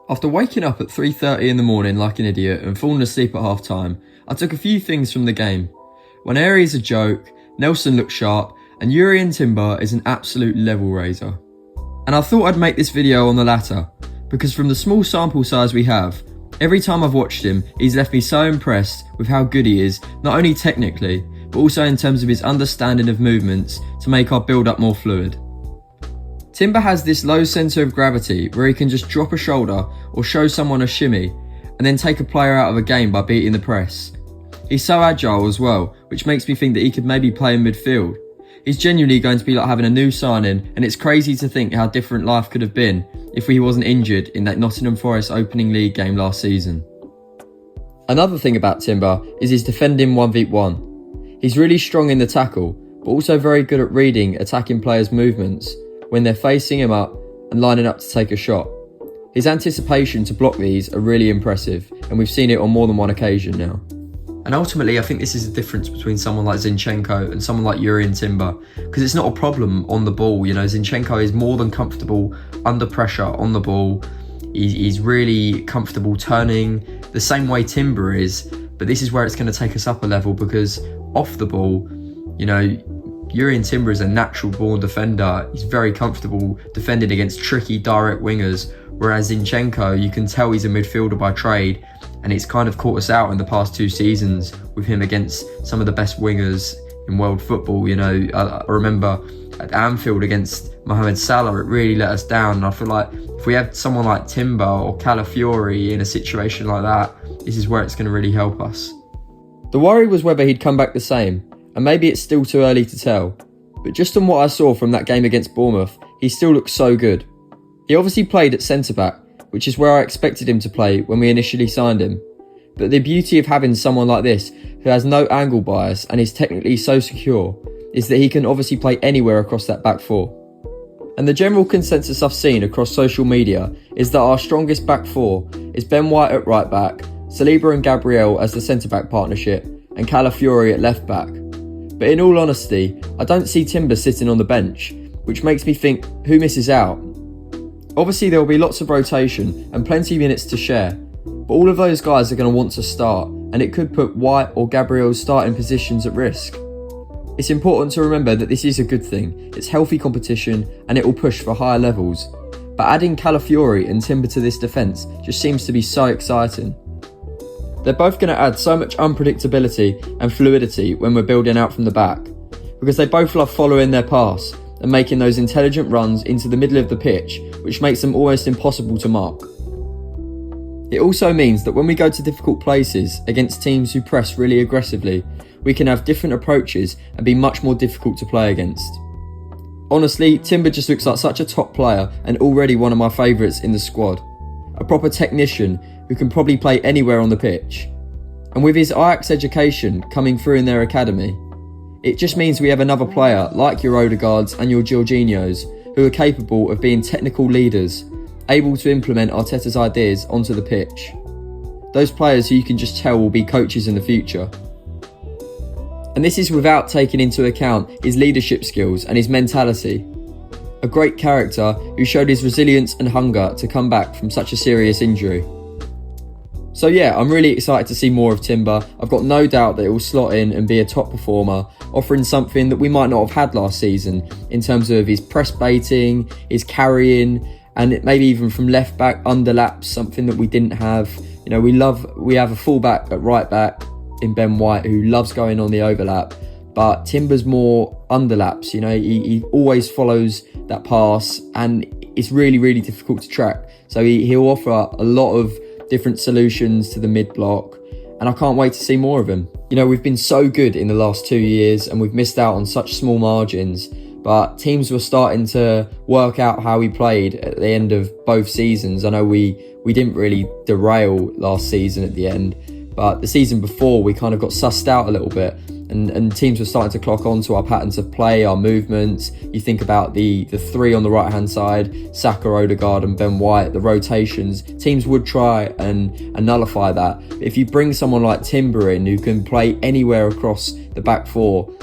After waking up at 3:30 in the morning like an idiot and falling asleep at half time, I took a few things from the game. Waneri is a joke, Nelson looks sharp, and Jurrien Timber is an absolute level raiser. And I thought I'd make this video on the latter, because from the small sample size we have, every time I've watched him, he's left me so impressed with how good he is, not only technically, but also in terms of his understanding of movements to make our build-up more fluid. Timber has this low centre of gravity where he can just drop a shoulder or show someone a shimmy and then take a player out of a game by beating the press. He's so agile as well, which makes me think that he could maybe play in midfield. He's genuinely going to be like having a new signing, and it's crazy to think how different life could have been if he wasn't injured in that Nottingham Forest opening league game last season. Another thing about Timber is his defending 1v1. He's really strong in the tackle, but also very good at reading attacking players' movements when they're facing him up and lining up to take a shot. His anticipation to block these are really impressive, and we've seen it on more than one occasion now. And ultimately, I think this is the difference between someone like Zinchenko and someone like Jurrien Timber, because it's not a problem on the ball. You know, Zinchenko is more than comfortable under pressure on the ball. He's really comfortable turning the same way Timber is, but this is where it's going to take us up a level, because off the ball, you know, Jurrien Timber is a natural born defender. He's very comfortable defending against tricky direct wingers, whereas Zinchenko, you can tell he's a midfielder by trade, and it's kind of caught us out in the past 2 seasons with him against some of the best wingers in world football. You know, I remember at Anfield against Mohamed Salah, it really let us down, and I feel like if we have someone like Timber or Calafiori in a situation like that, this is where it's going to really help us. The worry was whether he'd come back the same, and maybe it's still too early to tell, but just on what I saw from that game against Bournemouth, he still looks so good. He obviously played at centre-back, which is where I expected him to play when we initially signed him, but the beauty of having someone like this who has no angle bias and is technically so secure is that he can obviously play anywhere across that back four. And the general consensus I've seen across social media is that our strongest back four is Ben White at right back, Saliba and Gabriel as the centre-back partnership, and Calafiori at left back. But in all honesty, I don't see Timber sitting on the bench, which makes me think, who misses out? Obviously there will be lots of rotation and plenty of minutes to share, but all of those guys are going to want to start, and it could put White or Gabriel's starting positions at risk. It's important to remember that this is a good thing, it's healthy competition and it will push for higher levels, but adding Calafiori and Timber to this defence just seems to be so exciting. They're both going to add so much unpredictability and fluidity when we're building out from the back, because they both love following their pass and making those intelligent runs into the middle of the pitch, which makes them almost impossible to mark. It also means that when we go to difficult places against teams who press really aggressively, we can have different approaches and be much more difficult to play against. Honestly, Timber just looks like such a top player and already one of my favourites in the squad. A proper technician who can probably play anywhere on the pitch. And with his Ajax education coming through in their academy, it just means we have another player like your Odegaards and your Jorginhos who are capable of being technical leaders, able to implement Arteta's ideas onto the pitch. Those players who you can just tell will be coaches in the future. And this is without taking into account his leadership skills and his mentality. A great character who showed his resilience and hunger to come back from such a serious injury. So yeah, I'm really excited to see more of Timber. I've got no doubt that it will slot in and be a top performer, offering something that we might not have had last season in terms of his press baiting, his carrying, and maybe even from left back underlaps, something that we didn't have. You know, we have a full back at right back in Ben White who loves going on the overlap, but Timber's more underlaps. You know, he always follows that pass and it's really, really difficult to track. So he'll offer a lot of different solutions to the mid block, and I can't wait to see more of him. You know, we've been so good in the last 2 years and we've missed out on such small margins, but teams were starting to work out how we played at the end of both seasons. I know we didn't really derail last season at the end, but the season before we kind of got sussed out a little bit, and teams were starting to clock on to our patterns of play, our movements. You think about the three on the right hand side, Saka, Odegaard and Ben White, the rotations, teams would try and nullify that. But if you bring someone like Timber in who can play anywhere across the back four,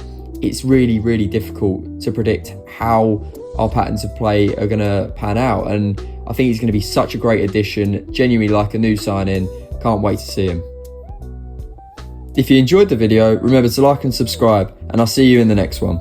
it's really, really difficult to predict how our patterns of play are going to pan out. And I think he's going to be such a great addition, genuinely like a new signing. Can't wait to see him. If you enjoyed the video, remember to like and subscribe, and I'll see you in the next one.